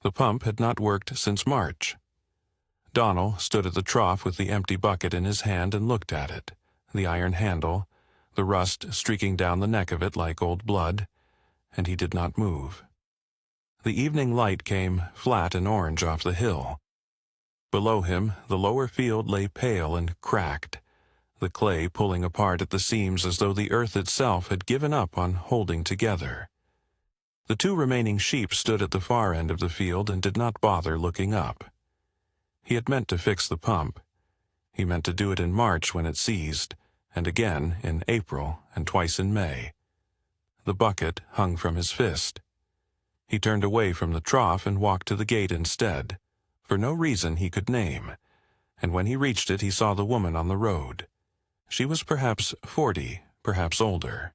The pump had not worked since March. Donald stood at the trough with the empty bucket in his hand and looked at it, the iron handle, the rust streaking down the neck of it like old blood, and he did not move. The evening light came flat and orange off the hill. Below him, the lower field lay pale and cracked, the clay pulling apart at the seams as though the earth itself had given up on holding together. The two remaining sheep stood at the far end of the field and did not bother looking up. He had meant to fix the pump. He meant to do it in March when it seized, and again in April and twice in May. The bucket hung from his fist. He turned away from the trough and walked to the gate instead, for no reason he could name, and when he reached it he saw the woman on the road. She was perhaps 40, perhaps older.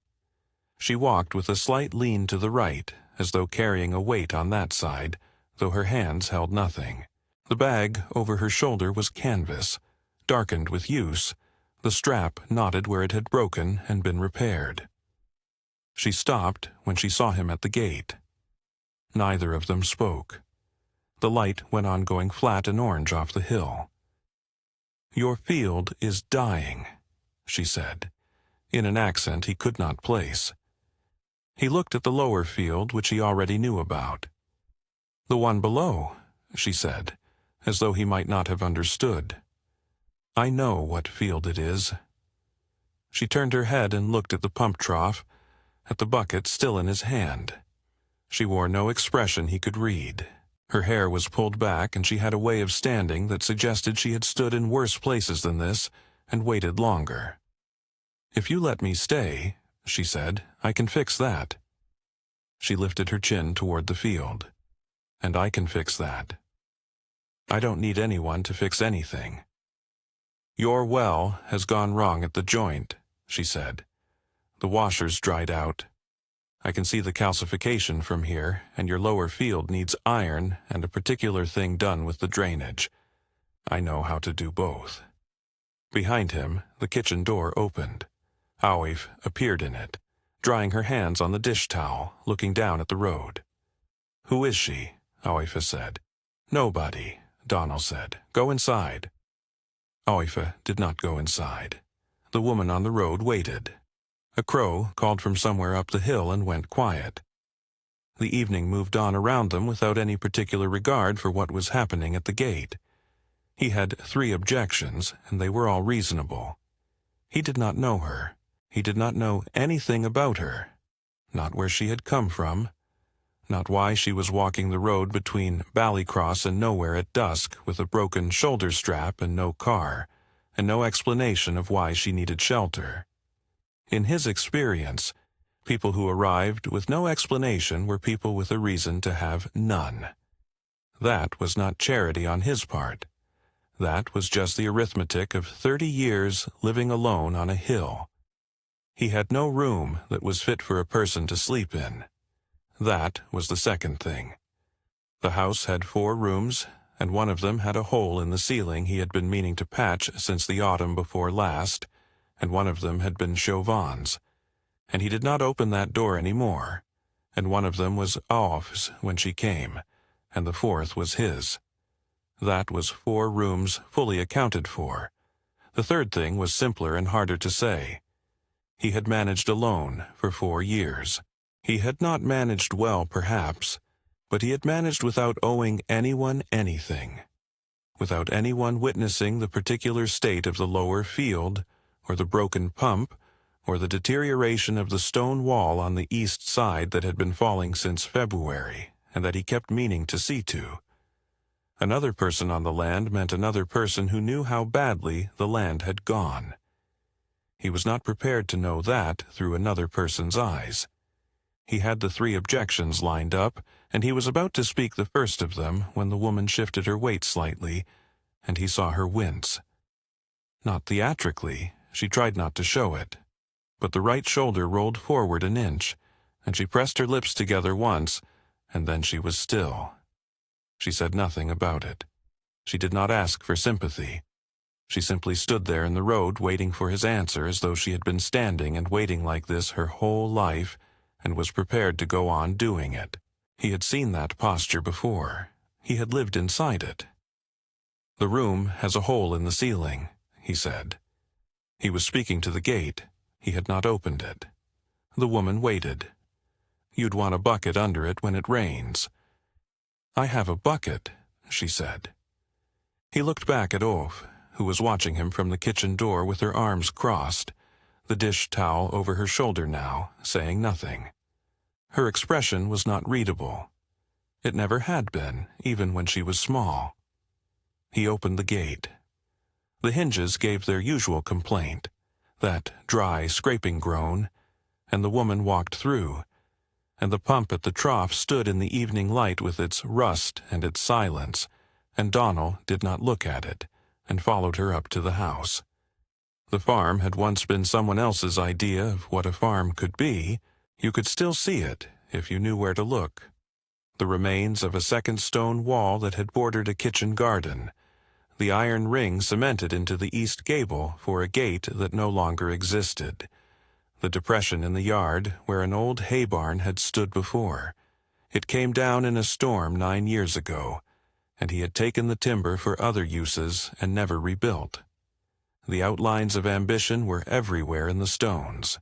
She walked with a slight lean to the right, as though carrying a weight on that side, though her hands held nothing. The bag over her shoulder was canvas, darkened with use, the strap knotted where it had broken and been repaired. She stopped when she saw him at the gate. Neither of them spoke. The light went on going flat and orange off the hill. "Your field is dying," she said, in an accent he could not place. He looked at the lower field, which he already knew about. "The one below," she said, as though he might not have understood. "I know what field it is." She turned her head and looked at the pump trough, at the bucket still in his hand. She wore no expression he could read. Her hair was pulled back, and she had a way of standing that suggested she had stood in worse places than this and waited longer. "If you let me stay," she said, "I can fix that." She lifted her chin toward the field. "And I can fix that. I don't need anyone to fix anything." "Your well has gone wrong at the joint," she said. "The washer's dried out. I can see the calcification from here, and your lower field needs iron and a particular thing done with the drainage. I know how to do both." Behind him, the kitchen door opened. Aoife appeared in it, drying her hands on the dish towel, looking down at the road. "Who is she?" Aoife said. "Nobody," Donald said. "Go inside." Aoife did not go inside. The woman on the road waited. A crow called from somewhere up the hill and went quiet. The evening moved on around them without any particular regard for what was happening at the gate. He had 3 objections, and they were all reasonable. He did not know her. He did not know anything about her. Not where she had come from. Not why she was walking the road between Ballycross and nowhere at dusk with a broken shoulder strap and no car, and no explanation of why she needed shelter. In his experience, people who arrived with no explanation were people with a reason to have none. That was not charity on his part. That was just the arithmetic of 30 years living alone on a hill. He had no room that was fit for a person to sleep in. That was the second thing. The house had 4 rooms, and one of them had a hole in the ceiling he had been meaning to patch since the autumn before last, and one of them had been Chauvin's, and he did not open that door any more, and one of them was Aoife's when she came, and the 4th was his. That was 4 rooms fully accounted for. The third thing was simpler and harder to say. He had managed alone for 4 years. He had not managed well, perhaps, but he had managed without owing anyone anything, without anyone witnessing the particular state of the lower field, or the broken pump, or the deterioration of the stone wall on the east side that had been falling since February, and that he kept meaning to see to. Another person on the land meant another person who knew how badly the land had gone. He was not prepared to know that through another person's eyes. He had the 3 objections lined up, and he was about to speak the first of them when the woman shifted her weight slightly, and he saw her wince. Not theatrically, she tried not to show it, but the right shoulder rolled forward an inch, and she pressed her lips together once, and then she was still. She said nothing about it. She did not ask for sympathy. She simply stood there in the road waiting for his answer as though she had been standing and waiting like this her whole life, and was prepared to go on doing it. He had seen that posture before, he had lived inside it. "The room has a hole in the ceiling," he said. He was speaking to the gate. He had not opened it. The woman waited. "You'd want a bucket under it when it rains." "I have a bucket," she said. He looked back at Ove, who was watching him from the kitchen door with her arms crossed, the dish towel over her shoulder now, saying nothing. Her expression was not readable. It never had been, even when she was small. He opened the gate. The hinges gave their usual complaint, that dry, scraping groan, and the woman walked through, and the pump at the trough stood in the evening light with its rust and its silence, and Donald did not look at it, and followed her up to the house. The farm had once been someone else's idea of what a farm could be. You could still see it, if you knew where to look. The remains of a second stone wall that had bordered a kitchen garden, the iron ring cemented into the east gable for a gate that no longer existed, the depression in the yard where an old hay barn had stood before. It came down in a storm 9 years ago, and he had taken the timber for other uses and never rebuilt. The outlines of ambition were everywhere in the stones.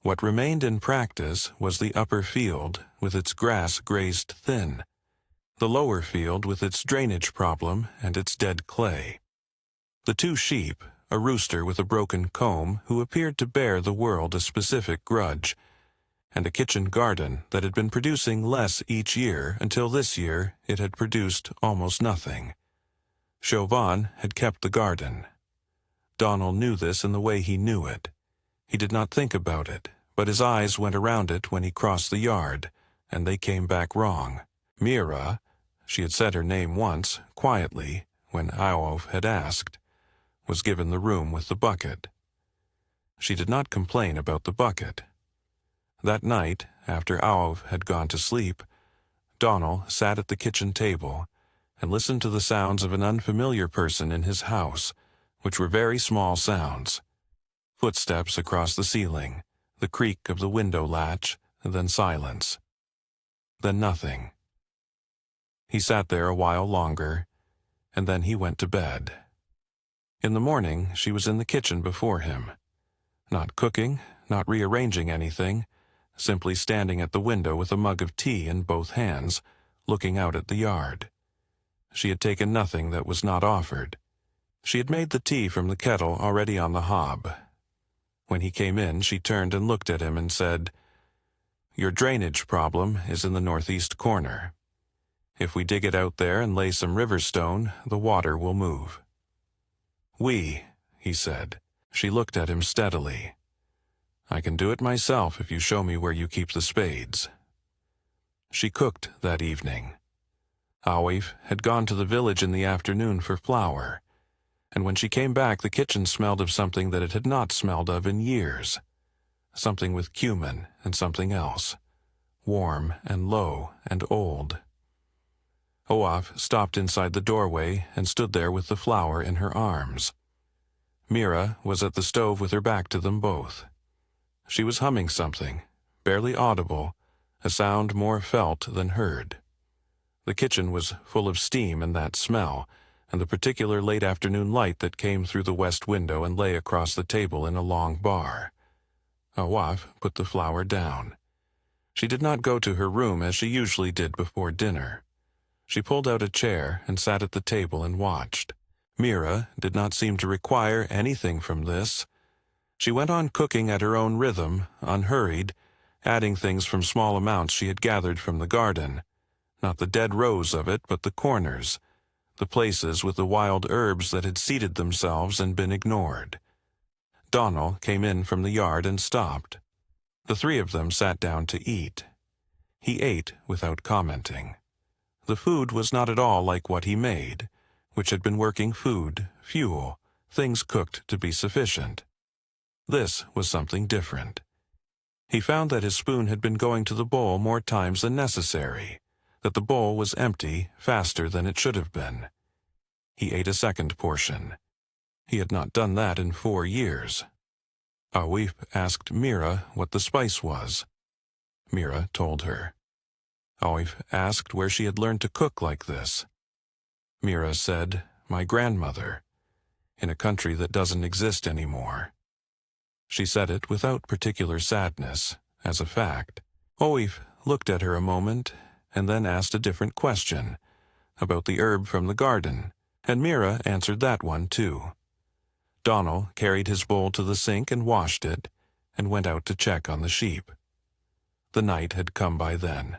What remained in practice was the upper field with its grass grazed thin, the lower field with its drainage problem and its dead clay. The 2 sheep, a rooster with a broken comb who appeared to bear the world a specific grudge, and a kitchen garden that had been producing less each year until this year it had produced almost nothing. Chauvin had kept the garden. Donald knew this in the way he knew it. He did not think about it, but his eyes went around it when he crossed the yard, and they came back wrong. Mira, she had said her name once, quietly, when Aov had asked, was given the room with the bucket. She did not complain about the bucket. That night, after Aov had gone to sleep, Donald sat at the kitchen table and listened to the sounds of an unfamiliar person in his house, which were very small sounds. Footsteps across the ceiling, the creak of the window latch, and then silence. Then nothing. He sat there a while longer, and then he went to bed. In the morning, she was in the kitchen before him. Not cooking, not rearranging anything, simply standing at the window with a mug of tea in both hands, looking out at the yard. She had taken nothing that was not offered. She had made the tea from the kettle already on the hob. When he came in, she turned and looked at him and said, "Your drainage problem is in the northeast corner. If we dig it out there and lay some river stone, the water will move." "We," he said. She looked at him steadily. "I can do it myself if you show me where you keep the spades." She cooked that evening. Aoif had gone to the village in the afternoon for flour, and when she came back the kitchen smelled of something that it had not smelled of in years. Something with cumin and something else, warm and low and old. Oaf stopped inside the doorway and stood there with the flour in her arms. Mira was at the stove with her back to them both. She was humming something, barely audible, a sound more felt than heard. The kitchen was full of steam and that smell, and the particular late afternoon light that came through the west window and lay across the table in a long bar. Oaf put the flour down. She did not go to her room as she usually did before dinner. She pulled out a chair and sat at the table and watched. Mira did not seem to require anything from this. She went on cooking at her own rhythm, unhurried, adding things from small amounts she had gathered from the garden. Not the dead rows of it, but the corners, the places with the wild herbs that had seeded themselves and been ignored. Donald came in from the yard and stopped. The 3 of them sat down to eat. He ate without commenting. The food was not at all like what he made, which had been working food, fuel, things cooked to be sufficient. This was something different. He found that his spoon had been going to the bowl more times than necessary, that the bowl was empty faster than it should have been. He ate a second portion. He had not done that in 4 years. Awif asked Mira what the spice was. Mira told her. Awif asked where she had learned to cook like this. Mira said, "My grandmother, in a country that doesn't exist anymore." She said it without particular sadness, as a fact. Oif looked at her a moment, and then asked a different question, about the herb from the garden, and Mira answered that one too. Donald carried his bowl to the sink and washed it, and went out to check on the sheep. The night had come by then.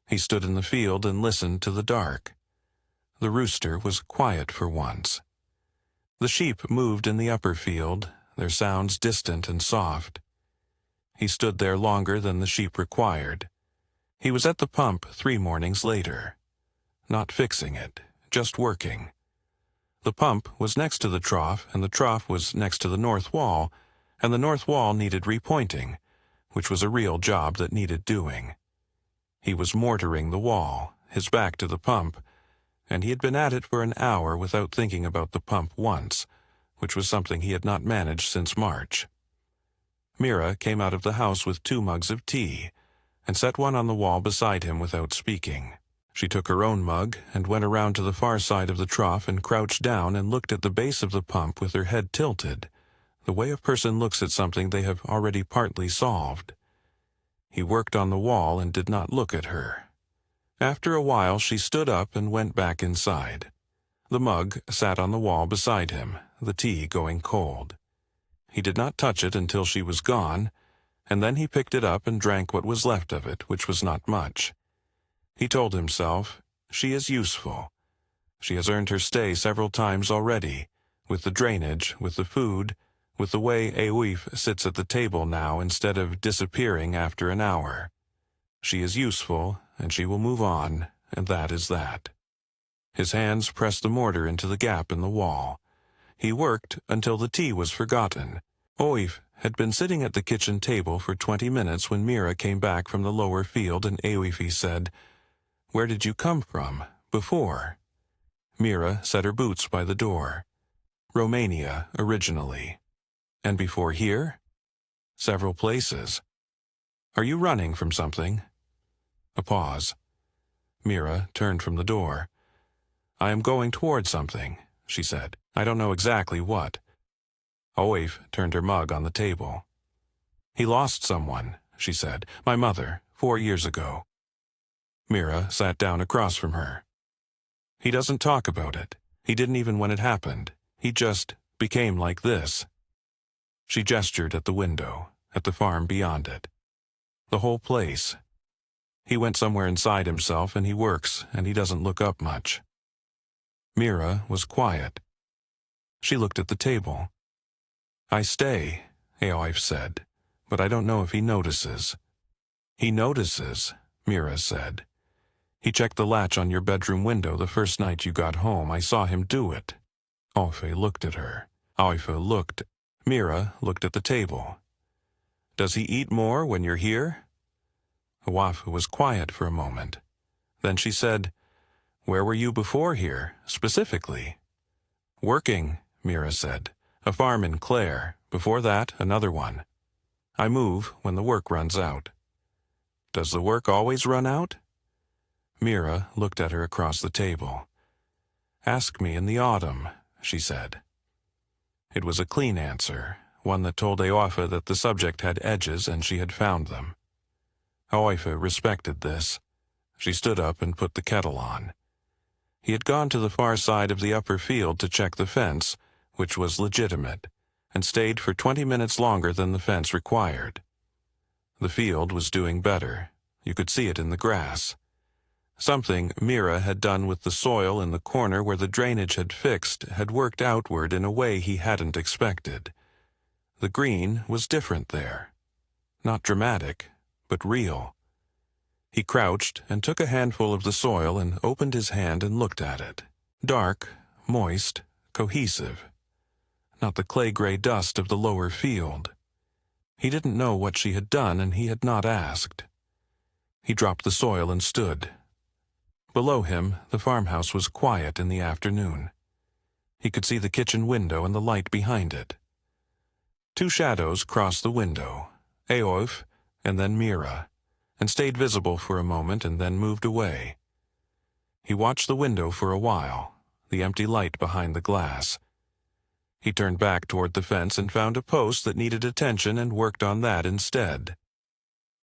He stood in the field and listened to the dark. The rooster was quiet for once. The sheep moved in the upper field, their sounds distant and soft. He stood there longer than the sheep required. He was at the pump 3 mornings later. Not fixing it, just working. The pump was next to the trough, and the trough was next to the north wall, and the north wall needed repointing, which was a real job that needed doing. He was mortaring the wall, his back to the pump, and he had been at it for an hour without thinking about the pump once, which was something he had not managed since March. Mira came out of the house with 2 mugs of tea, and set one on the wall beside him without speaking. She took her own mug and went around to the far side of the trough and crouched down and looked at the base of the pump with her head tilted, the way a person looks at something they have already partly solved. He worked on the wall and did not look at her. After a while she stood up and went back inside. The mug sat on the wall beside him, the tea going cold. He did not touch it until she was gone, and then he picked it up and drank what was left of it, which was not much. He told himself, "She is useful. She has earned her stay several times already, with the drainage, with the food, with the way Eoif sits at the table now instead of disappearing after an hour. She is useful, and she will move on, and that is that." His hands pressed the mortar into the gap in the wall. He worked until the tea was forgotten. Oif had been sitting at the kitchen table for 20 minutes when Mira came back from the lower field, and Eoifi said, "Where did you come from, before?" Mira set her boots by the door. "Romania, originally." "And before here?" "Several places." "Are you running from something?" A pause. Mira turned from the door. "I am going toward something," she said. "I don't know exactly what." Oif turned her mug on the table. "He lost someone," she said. "My mother, 4 years ago." Mira sat down across from her. "He doesn't talk about it. He didn't even when it happened. He just became like this." She gestured at the window, at the farm beyond it. "The whole place. He went somewhere inside himself, and he works, and he doesn't look up much." Mira was quiet. She looked at the table. "I stay," Eoif said, "but I don't know if he notices." "He notices," Mira said. "He checked the latch on your bedroom window the first night you got home. I saw him do it." Ofe looked at her. Oife looked. Mira looked at the table. "Does he eat more when you're here?" Oafe was quiet for a moment. Then she said, "Where were you before here, specifically?" "Working," Mira said. "A farm in Clare. Before that, another one. I move when the work runs out." "Does the work always run out?" Mira looked at her across the table. "Ask me in the autumn," she said. It was a clean answer, one that told Eoife that the subject had edges and she had found them. Eoife respected this. She stood up and put the kettle on. He had gone to the far side of the upper field to check the fence, which was legitimate, and stayed for 20 minutes longer than the fence required. The field was doing better. You could see it in the grass. Something Mira had done with the soil in the corner where the drainage had fixed had worked outward in a way he hadn't expected. The green was different there. Not dramatic, but real. He crouched and took a handful of the soil and opened his hand and looked at it. Dark, moist, cohesive. Not the clay-gray dust of the lower field. He didn't know what she had done, and he had not asked. He dropped the soil and stood. Below him, the farmhouse was quiet in the afternoon. He could see the kitchen window and the light behind it. 2 shadows crossed the window, Eoif and then Mira, and stayed visible for a moment and then moved away. He watched the window for a while, the empty light behind the glass. He turned back toward the fence and found a post that needed attention and worked on that instead.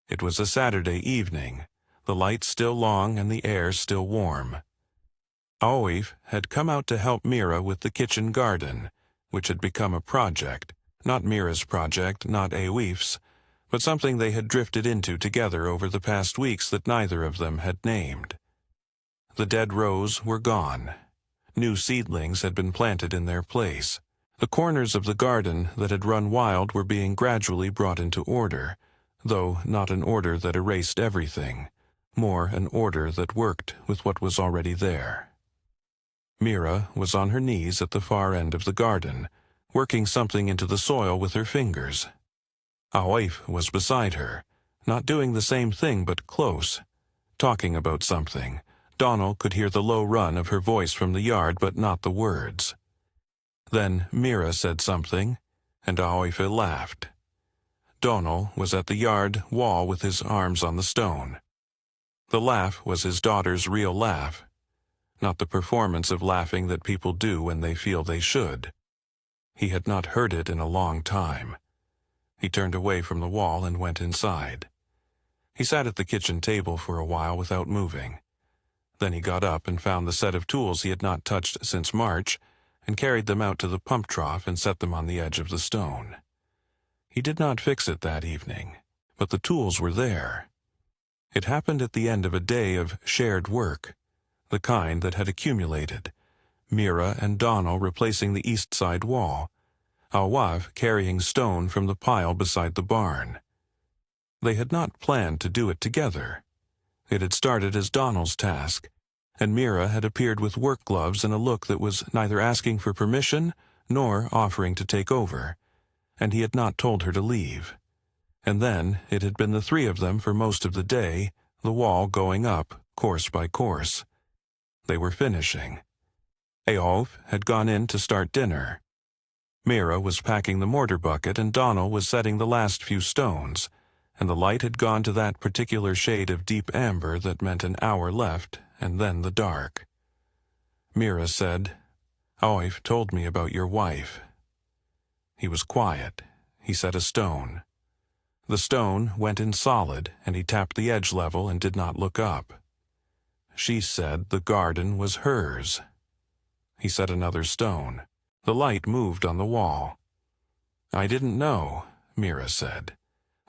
It was a Saturday evening, the light still long and the air still warm. Aoife had come out to help Mira with the kitchen garden, which had become a project, not Mira's project, not Aoife's, but something they had drifted into together over the past weeks that neither of them had named. The dead rows were gone. New seedlings had been planted in their place. The corners of the garden that had run wild were being gradually brought into order, though not an order that erased everything, more an order that worked with what was already there. Mira was on her knees at the far end of the garden, working something into the soil with her fingers. Aoife was beside her, not doing the same thing but close, talking about something. Donald could hear the low run of her voice from the yard but not the words. Then Mira said something, and Aoife laughed. Donald was at the yard wall with his arms on the stone. The laugh was his daughter's real laugh, not the performance of laughing that people do when they feel they should. He had not heard it in a long time. He turned away from the wall and went inside. He sat at the kitchen table for a while without moving. Then he got up and found the set of tools he had not touched since March, and carried them out to the pump trough and set them on the edge of the stone. He did not fix it that evening, but the tools were there. It happened at the end of a day of shared work, the kind that had accumulated. Mira and Donald replacing the east side wall, Aoife carrying stone from the pile beside the barn. They had not planned to do it together. It had started as Donald's task, and Mira had appeared with work gloves and a look that was neither asking for permission nor offering to take over, and he had not told her to leave. And then it had been the three of them for most of the day, the wall going up, course by course. They were finishing. Aoife had gone in to start dinner. Mira was packing the mortar bucket and Donald was setting the last few stones, and the light had gone to that particular shade of deep amber that meant an hour left, and then the dark. Mira said, "Aoife told me about your wife." He was quiet. He set a stone. The stone went in solid, and he tapped the edge level and did not look up. She said the garden was hers. He set another stone. The light moved on the wall. "I didn't know," Mira said.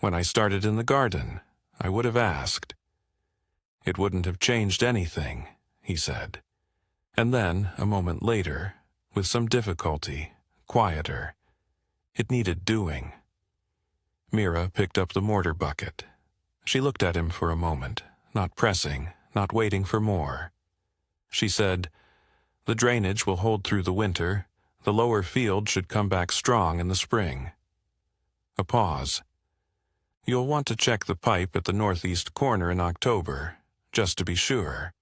"When I started in the garden, I would have asked." "It wouldn't have changed anything," he said. And then, a moment later, with some difficulty, quieter, "It needed doing." Mira picked up the mortar bucket. She looked at him for a moment, not pressing, not waiting for more. She said, "The drainage will hold through the winter. The lower field should come back strong in the spring." A pause. "You'll want to check the pipe at the northeast corner in October, just to be sure."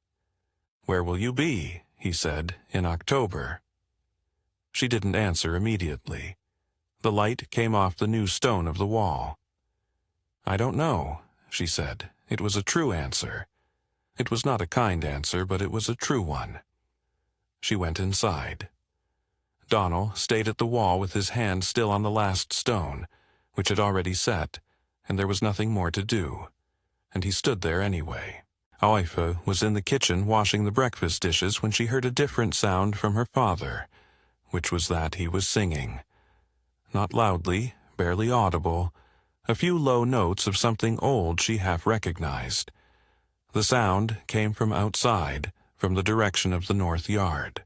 "Where will you be?" he said, "in October?" She didn't answer immediately. The light came off the new stone of the wall. "I don't know," she said. It was a true answer. It was not a kind answer, but it was a true one. She went inside. Donald stayed at the wall with his hand still on the last stone, which had already set, and there was nothing more to do. And he stood there anyway. Aoife was in the kitchen washing the breakfast dishes when she heard a different sound from her father, which was that he was singing. Not loudly, barely audible, a few low notes of something old she half recognized. The sound came from outside, from the direction of the north yard.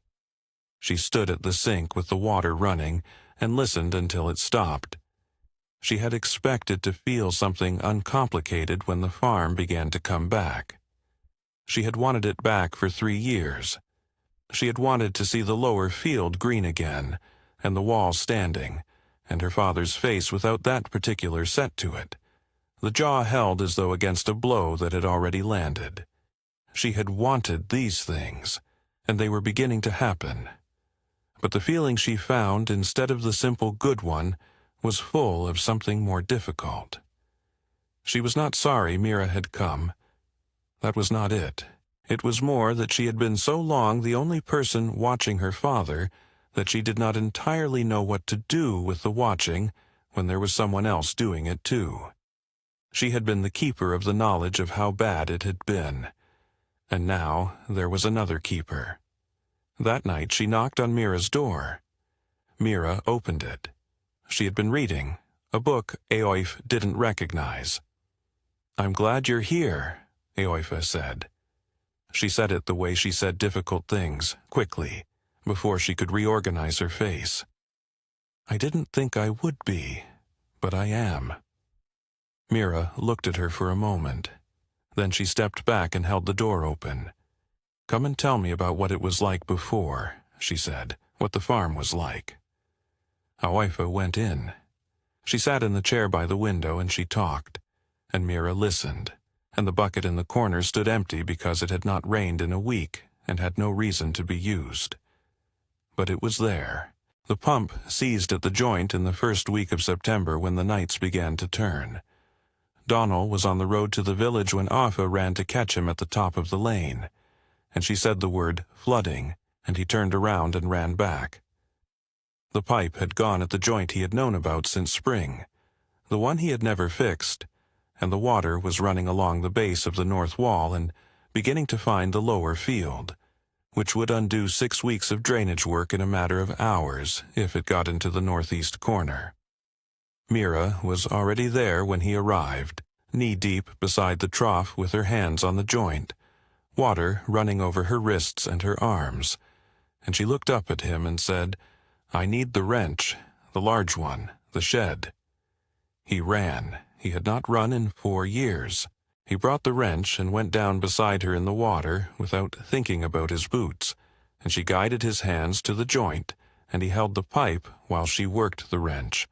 She stood at the sink with the water running and listened until it stopped. She had expected to feel something uncomplicated when the farm began to come back. She had wanted it back for 3 years. She had wanted to see the lower field green again, and the wall standing, and her father's face without that particular set to it, the jaw held as though against a blow that had already landed. She had wanted these things, and they were beginning to happen. But the feeling she found instead of the simple good one was full of something more difficult. She was not sorry Mira had come. That was not it. It was more that she had been so long the only person watching her father that she did not entirely know what to do with the watching when there was someone else doing it too. She had been the keeper of the knowledge of how bad it had been, and now there was another keeper. That night she knocked on Mira's door. Mira opened it. She had been reading, a book Eoif didn't recognize. "I'm glad you're here," Eoifa said. She said it the way she said difficult things, quickly, before she could reorganize her face. "I didn't think I would be, but I am." Mira looked at her for a moment. Then she stepped back and held the door open. "Come and tell me about what it was like before," she said, "what the farm was like." Eoifa went in. She sat in the chair by the window and she talked, and Mira listened, and the bucket in the corner stood empty because it had not rained in a week and had no reason to be used. But it was there. The pump seized at the joint in the first week of September when the nights began to turn. Donald was on the road to the village when Eoifa ran to catch him at the top of the lane, and she said the word flooding, and he turned around and ran back. The pipe had gone at the joint he had known about since spring, the one he had never fixed, and the water was running along the base of the north wall and beginning to find the lower field, which would undo 6 weeks of drainage work in a matter of hours if it got into the northeast corner. Mira was already there when he arrived, knee-deep beside the trough with her hands on the joint, water running over her wrists and her arms, and she looked up at him and said, "I need the wrench, the large one, the shed." He ran. He had not run in 4 years. He brought the wrench and went down beside her in the water without thinking about his boots, and she guided his hands to the joint, and he held the pipe while she worked the wrench.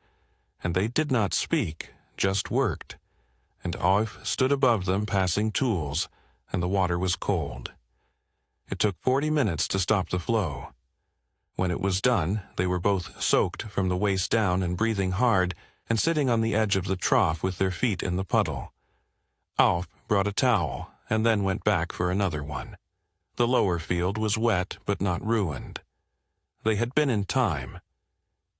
And they did not speak, just worked. And Eoif stood above them passing tools, and the water was cold. It took 40 minutes to stop the flow. When it was done, they were both soaked from the waist down and breathing hard and sitting on the edge of the trough with their feet in the puddle. Eoif brought a towel and then went back for another one. The lower field was wet but not ruined. They had been in time.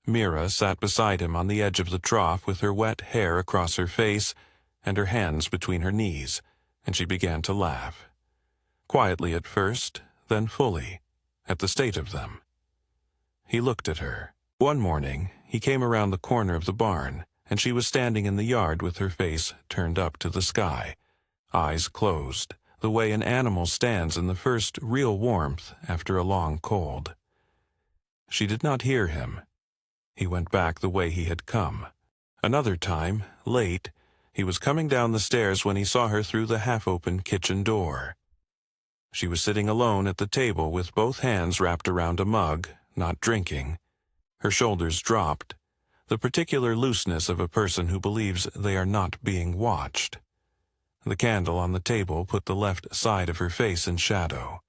Mira sat beside him on the edge of the trough with her wet hair across her face and her hands between her knees, and she began to laugh. Quietly at first, then fully, at the state of them. He looked at her. One morning, he came around the corner of the barn, and she was standing in the yard with her face turned up to the sky, eyes closed, the way an animal stands in the first real warmth after a long cold. She did not hear him. He went back the way he had come. Another time, late, he was coming down the stairs when he saw her through the half-open kitchen door. She was sitting alone at the table with both hands wrapped around a mug, not drinking. Her shoulders dropped, the particular looseness of a person who believes they are not being watched. The candle on the table put the left side of her face in shadow.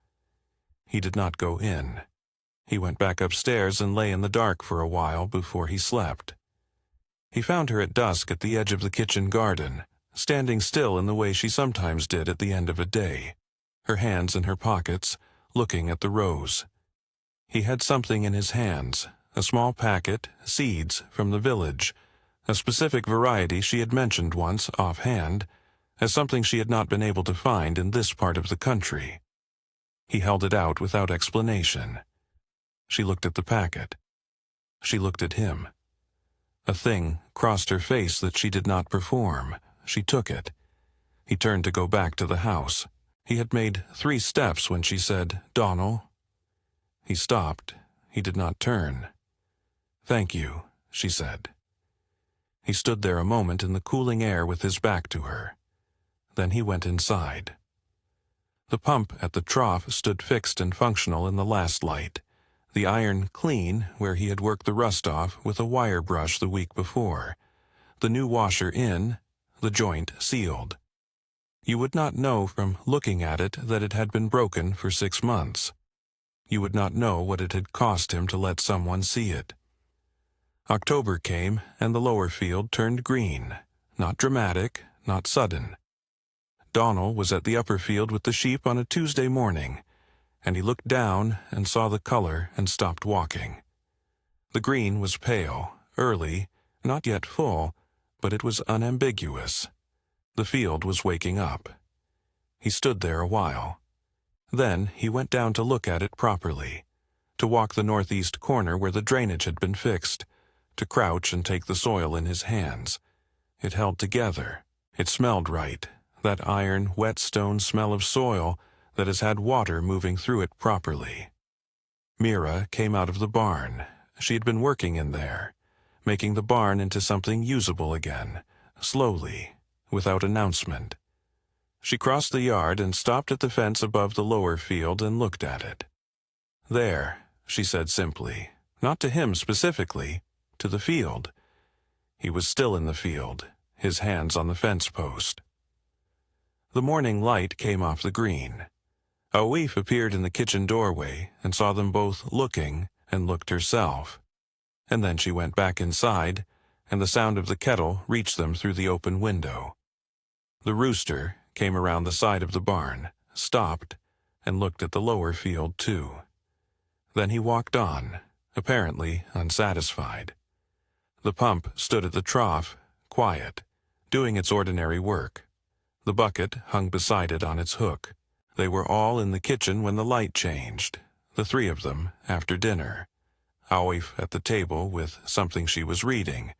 He did not go in. He went back upstairs and lay in the dark for a while before he slept. He found her at dusk at the edge of the kitchen garden, standing still in the way she sometimes did at the end of a day, her hands in her pockets, looking at the rows. He had something in his hands, a small packet, seeds, from the village, a specific variety she had mentioned once, offhand, as something she had not been able to find in this part of the country. He held it out without explanation. She looked at the packet. She looked at him. A thing crossed her face that she did not perform. She took it. He turned to go back to the house. He had made 3 steps when she said, "Donald." He stopped. He did not turn. "Thank you," she said. He stood there a moment in the cooling air with his back to her. Then he went inside. The pump at the trough stood fixed and functional in the last light, the iron clean where he had worked the rust off with a wire brush the week before, the new washer in, the joint sealed. You would not know from looking at it that it had been broken for 6 months. You would not know what it had cost him to let someone see it. October came, and the lower field turned green, not dramatic, not sudden. Donald was at the upper field with the sheep on a Tuesday morning, and he looked down and saw the color and stopped walking. The green was pale, early, not yet full, but it was unambiguous. The field was waking up. He stood there a while. Then he went down to look at it properly, to walk the northeast corner where the drainage had been fixed, to crouch and take the soil in his hands. It held together. It smelled right, that iron, wet stone smell of soil that has had water moving through it properly. Mira came out of the barn. She had been working in there, making the barn into something usable again, slowly, without announcement. She crossed the yard and stopped at the fence above the lower field and looked at it. "There," she said simply, not to him specifically, to the field. He was still in the field, his hands on the fence post. The morning light came off the green. Awif appeared in the kitchen doorway and saw them both looking and looked herself. And then she went back inside, and the sound of the kettle reached them through the open window. The rooster came around the side of the barn, stopped, and looked at the lower field too. Then he walked on, apparently unsatisfied. The pump stood at the trough, quiet, doing its ordinary work. The bucket hung beside it on its hook. They were all in the kitchen when the light changed, the three of them, after dinner. Awif at the table with something she was reading.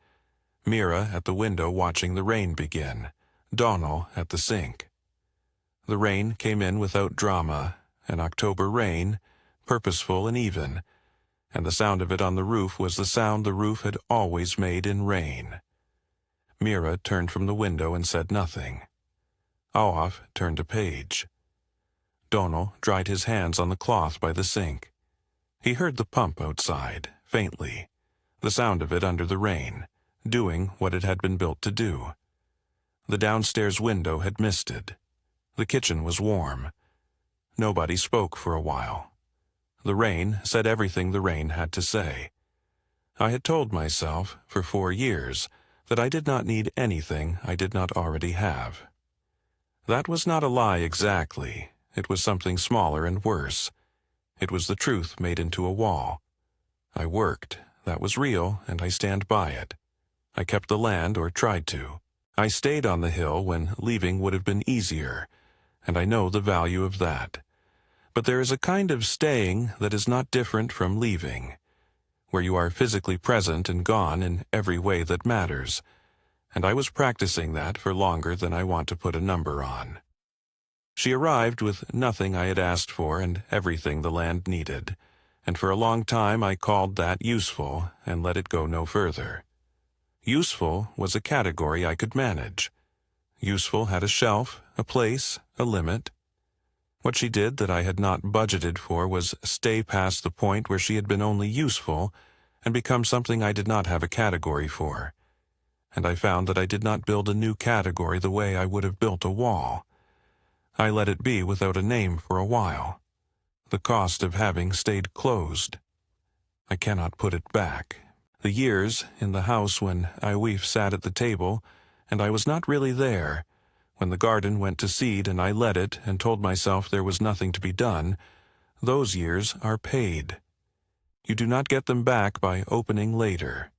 Mira at the window watching the rain begin. Donald at the sink. The rain came in without drama, an October rain, purposeful and even, and the sound of it on the roof was the sound the roof had always made in rain. Mira turned from the window and said nothing. Awif turned a page. Donald dried his hands on the cloth by the sink. He heard the pump outside, faintly, the sound of it under the rain, doing what it had been built to do. The downstairs window had misted. The kitchen was warm. Nobody spoke for a while. The rain said everything the rain had to say. I had told myself, for 4 years, that I did not need anything I did not already have. That was not a lie exactly. It was something smaller and worse. It was the truth made into a wall. I worked. That was real, and I stand by it. I kept the land, or tried to. I stayed on the hill when leaving would have been easier, and I know the value of that. But there is a kind of staying that is not different from leaving, where you are physically present and gone in every way that matters, and I was practicing that for longer than I want to put a number on. She arrived with nothing I had asked for and everything the land needed, and for a long time I called that useful and let it go no further. Useful was a category I could manage. Useful had a shelf, a place, a limit. What she did that I had not budgeted for was stay past the point where she had been only useful and become something I did not have a category for. And I found that I did not build a new category the way I would have built a wall. I let it be without a name for a while. The cost of having stayed closed. I cannot put it back. The years in the house when Awif sat at the table, and I was not really there, when the garden went to seed and I let it and told myself there was nothing to be done, those years are paid. You do not get them back by opening later.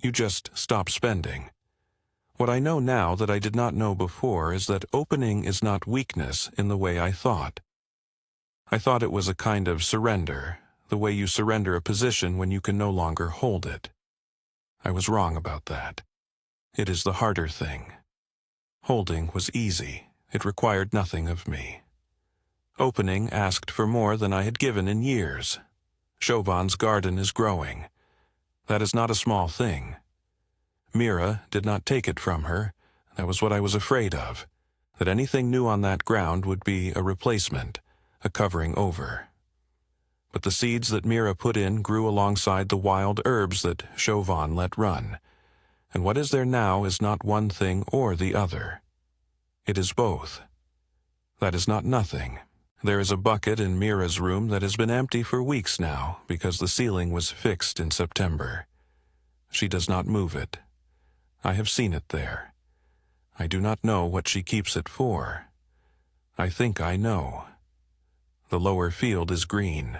You just stop spending. What I know now that I did not know before is that opening is not weakness in the way I thought. I thought it was a kind of surrender, the way you surrender a position when you can no longer hold it. I was wrong about that. It is the harder thing. Holding was easy. It required nothing of me. Opening asked for more than I had given in years. Chauvin's garden is growing. That is not a small thing. Mira did not take it from her. That was what I was afraid of, that anything new on that ground would be a replacement, a covering over. But the seeds that Mira put in grew alongside the wild herbs that Chauvin let run, and what is there now is not one thing or the other. It is both. That is not nothing. There is a bucket in Mira's room that has been empty for weeks now because the ceiling was fixed in September. She does not move it. I have seen it there. I do not know what she keeps it for. I think I know. The lower field is green.